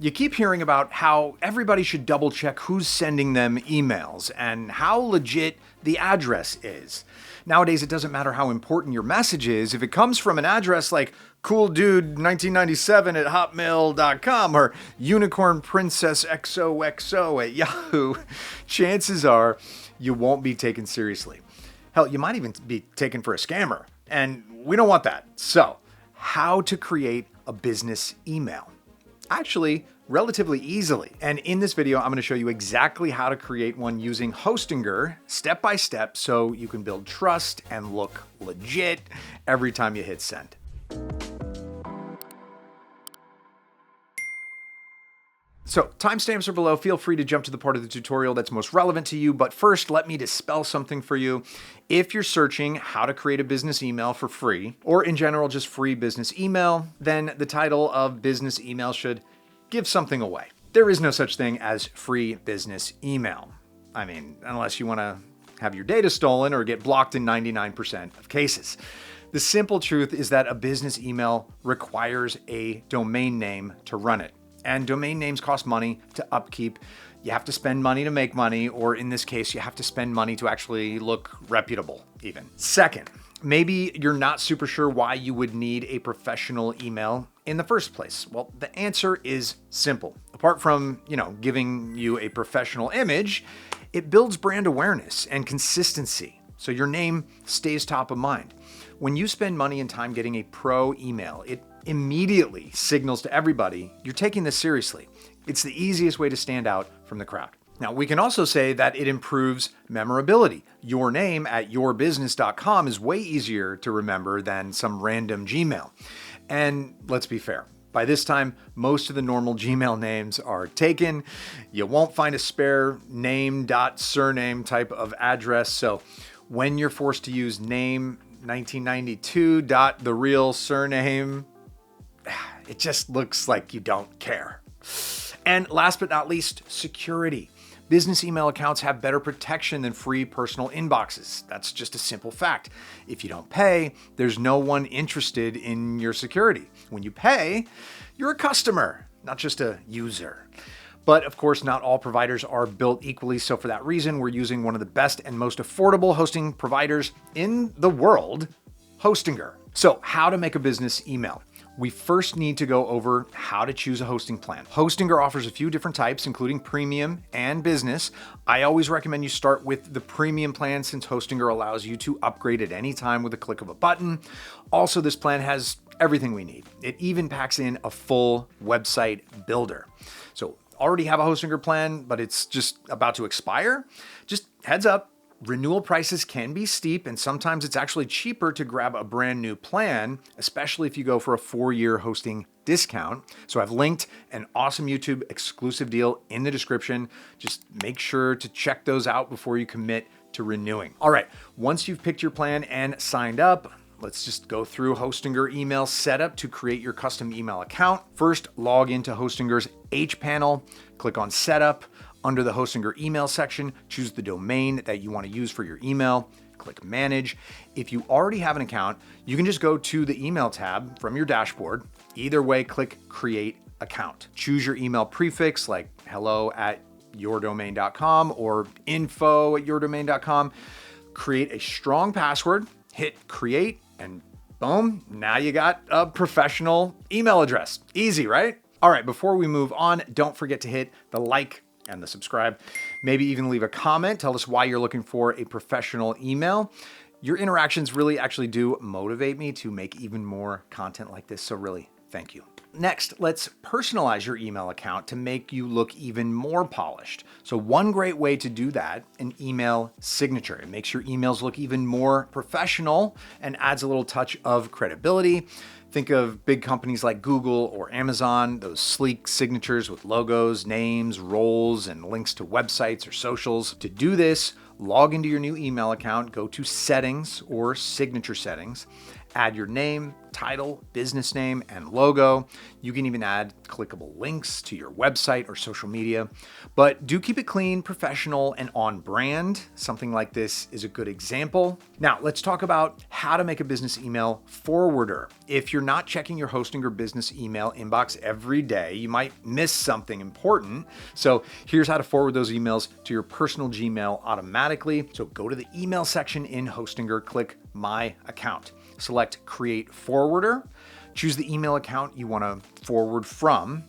You keep hearing about how everybody should double check who's sending them emails and how legit the address is. Nowadays, it doesn't matter how important your message is. If it comes from an address like cooldude1997@hotmail.com or unicornprincessxoxo at Yahoo, chances are you won't be taken seriously. Hell, you might even be taken for a scammer, and we don't want that. So, how to create a business email? Actually, relatively easily. And in this video, I'm going to show you exactly how to create one using Hostinger step by step so you can build trust and look legit every time you hit send. So timestamps are below. Feel free to jump to the part of the tutorial that's most relevant to you. But first, let me dispel something for you. If you're searching how to create a business email for free, or in general, just free business email, then the title of business email should give something away. There is no such thing as free business email. I mean, unless you want to have your data stolen or get blocked in 99% of cases. The simple truth is that a business email requires a domain name to run it. And domain names cost money to upkeep. You have to spend money to make money, or in this case, you have to spend money to actually look reputable even. Second, maybe you're not super sure why you would need a professional email in the first place. Well, the answer is simple. Apart from, giving you a professional image, it builds brand awareness and consistency. So your name stays top of mind. When you spend money and time getting a pro email, it immediately signals to everybody you're taking this seriously. It's the easiest way to stand out from the crowd. Now, we can also say that it improves memorability. Your name at yourbusiness.com is way easier to remember than some random Gmail. And let's be fair. By this time, most of the normal Gmail names are taken. You won't find a spare name.surname type of address. So when you're forced to use name 1992 the real surname, it just looks like you don't care. And last but not least, security. Business email accounts have better protection than free personal inboxes. That's just a simple fact. If you don't pay, there's no one interested in your security. When you pay, you're a customer, not just a user. But of course, not all providers are built equally. So for that reason, we're using one of the best and most affordable hosting providers in the world, Hostinger. So how to make a business email? We first need to go over how to choose a hosting plan. Hostinger offers a few different types, including premium and business. I always recommend you start with the premium plan since Hostinger allows you to upgrade at any time with a click of a button. Also, this plan has everything we need. It even packs in a full website builder. So already have a Hostinger plan, but it's just about to expire? Just heads up. Renewal prices can be steep, and sometimes it's actually cheaper to grab a brand new plan, especially if you go for a 4-year hosting discount. So I've linked an awesome YouTube exclusive deal in the description. Just make sure to check those out before you commit to renewing. All right, once you've picked your plan and signed up, let's just go through Hostinger email setup to create your custom email account. First, log into Hostinger's H panel, click on Setup. Under the Hostinger email section, choose the domain that you want to use for your email. Click Manage. If you already have an account, you can just go to the email tab from your dashboard. Either way, click Create Account. Choose your email prefix like hello@yourdomain.com or info@yourdomain.com. Create a strong password, hit Create, and boom, now you got a professional email address. Easy, right? All right, before we move on, don't forget to hit the like and the subscribe. Maybe even leave a comment. Tell us why you're looking for a professional email. Your interactions really actually do motivate me to make even more content like this. So really, thank you. Next, let's personalize your email account to make you look even more polished. So one great way to do that, an email signature. It makes your emails look even more professional and adds a little touch of credibility. Think of big companies like Google or Amazon, those sleek signatures with logos, names, roles, and links to websites or socials. To do this, log into your new email account, go to Settings or Signature Settings, Add your name, title, business name, and logo. You can even add clickable links to your website or social media, but do keep it clean, professional, and on brand. Something like this is a good example. Now, let's talk about how to make a business email forwarder. If you're not checking your hosting or business email inbox every day, you might miss something important. So here's how to forward those emails to your personal Gmail automatically. So go to the email section in Hostinger, click My Account. Select Create Forwarder, choose the email account you want to forward from,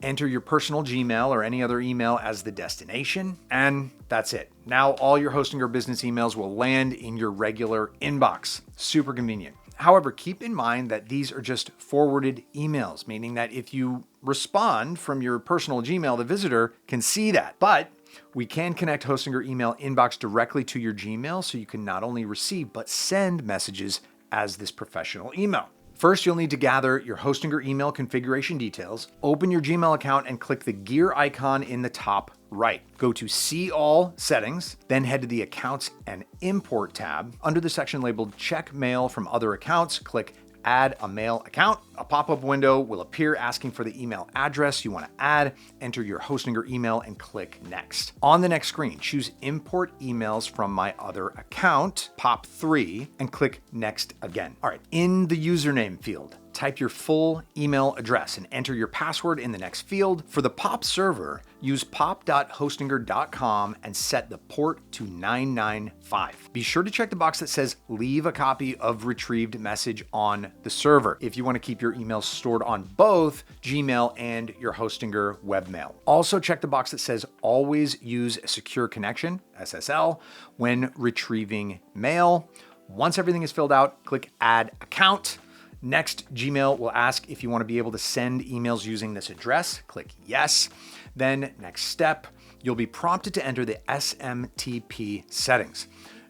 enter your personal Gmail or any other email as the destination, and that's it. Now all your hosting or business emails will land in your regular inbox. Super convenient. However, keep in mind that these are just forwarded emails, meaning that if you respond from your personal Gmail, the visitor can see that. But we can connect hosting or email inbox directly to your Gmail so you can not only receive but send messages as this professional email. First, you'll need to gather your hosting or email configuration details, open your Gmail account and click the gear icon in the top right. Go to See All Settings, then head to the Accounts and Import tab. Under the section labeled Check Mail from Other Accounts, click Add a Mail Account. A pop-up window will appear asking for the email address you want to add. Enter your hosting or email and click Next. On the next screen, choose Import Emails from My Other Account, pop 3, and click Next again. All right, in the username field, type your full email address and enter your password in the next field. For the POP server, use pop.hostinger.com and set the port to 995. Be sure to check the box that says leave a copy of retrieved message on the server if you want to keep your emails stored on both Gmail and your Hostinger webmail. Also check the box that says always use a secure connection, SSL, when retrieving mail. Once everything is filled out, click Add Account. Next, Gmail will ask if you want to be able to send emails using this address. Click Yes. Then, next step, you'll be prompted to enter the SMTP settings.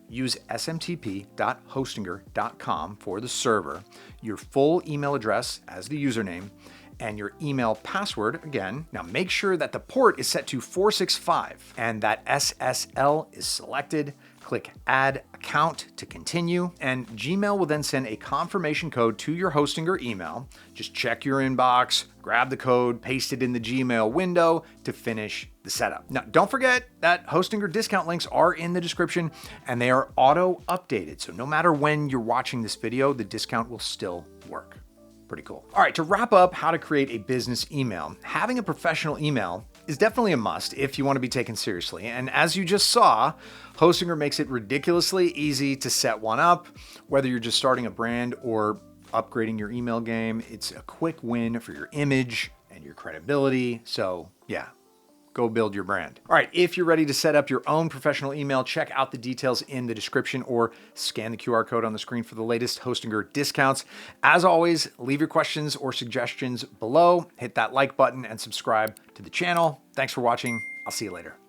Use smtp.hostinger.com for the server, your full email address as the username, and your email password again. Now make sure that the port is set to 465 and that SSL is selected. Click Add Account to continue, and Gmail will then send a confirmation code to your hosting or email. Just check your inbox, grab the code, paste it in the Gmail window to finish the setup. Now, don't forget that hosting or discount links are in the description and they are auto updated. So no matter when you're watching this video, the discount will still work. Pretty cool. All right, to wrap up how to create a business email, having a professional email is definitely a must if you want to be taken seriously. And as you just saw, Hostinger makes it ridiculously easy to set one up. Whether you're just starting a brand or upgrading your email game, it's a quick win for your image and your credibility. So yeah, go build your brand. All right, if you're ready to set up your own professional email, check out the details in the description or scan the QR code on the screen for the latest Hostinger discounts. As always, leave your questions or suggestions below, hit that like button and subscribe to the channel. Thanks for watching. I'll see you later.